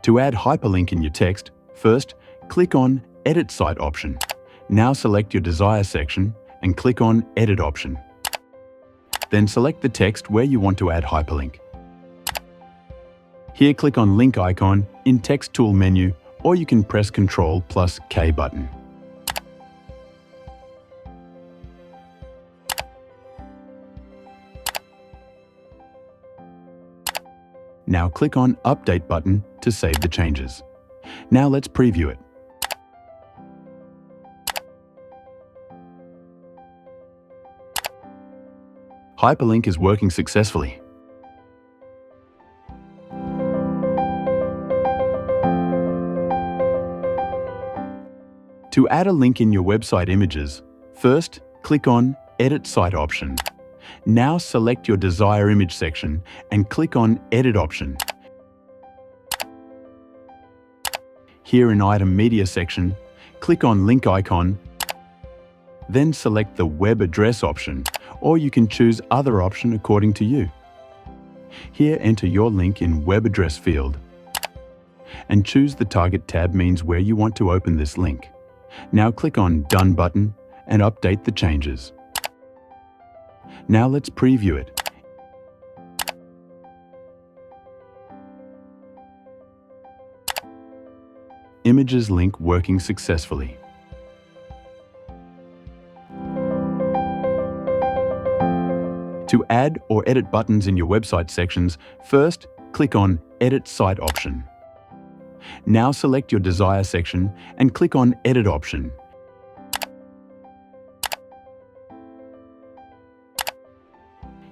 To add hyperlink in your text, first, click on Edit Site option. Now select your desired section and click on Edit option. Then select the text where you want to add hyperlink. Here click on Link icon in Text Tool menu, or you can press Ctrl plus K button. Now click on Update button to save the changes. Now let's preview it. Hyperlink is working successfully. To add a link in your website images, first click on Edit Site option. Now select your desired image section and click on Edit option. Here in Item Media section, click on Link icon, then select the Web Address option, or you can choose other option according to you. Here enter your link in Web Address field and choose the Target tab means where you want to open this link. Now click on Done button and update the changes. Now let's preview it. Images link working successfully. To add or edit buttons in your website sections, first click on Edit Site option. Now select your desired section and click on Edit option.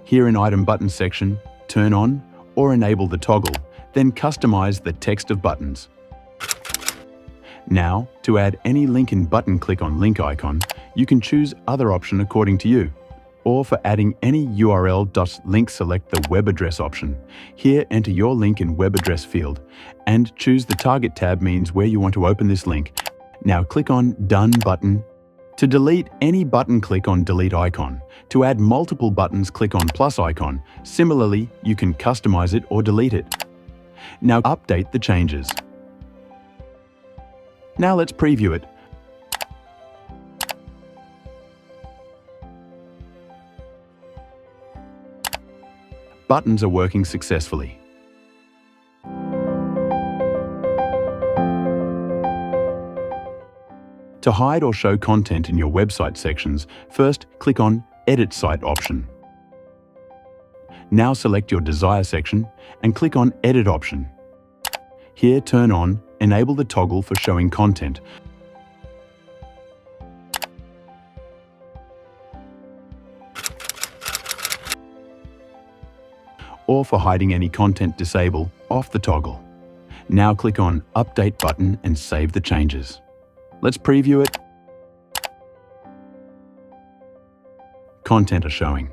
Here in Item Button section, turn on or enable the toggle, then customize the text of buttons. Now, to add any link in button, click on Link icon. You can choose other option according to you. Or for adding any URL.link, select the Web Address option. Here enter your link in Web Address field and choose the Target tab means where you want to open this link. Now click on Done button. To delete any button, click on Delete icon. To add multiple buttons, click on plus icon. Similarly, you can customize it or delete it. Now update the changes. Now let's preview it. Buttons are working successfully. To hide or show content in your website sections, first click on Edit Site option. Now select your desired section and click on Edit option. Here turn on, enable the toggle for showing content. Or for hiding any content, disable off the toggle. Now click on Update button and save the changes. Let's preview it. Content are showing.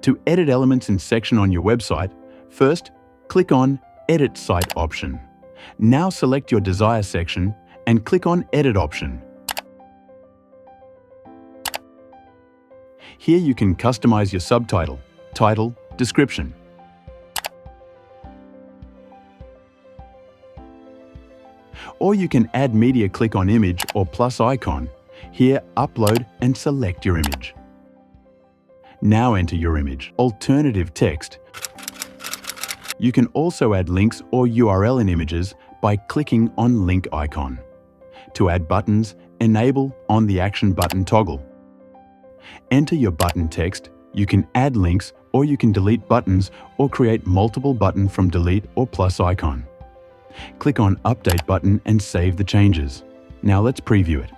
To edit elements in section on your website, first click on Edit Site option. Now select your desired section and click on Edit option. Here you can customize your subtitle, title, description. Or you can add media, click on Image or plus icon. Here upload and select your image. Now enter your image. Alternative text. You can also add links or URL in images by clicking on Link icon. To add buttons, enable On the Action button toggle. Enter your button text. You can add links or you can delete buttons or create multiple buttons from Delete or plus icon. Click on Update button and save the changes. Now let's preview it.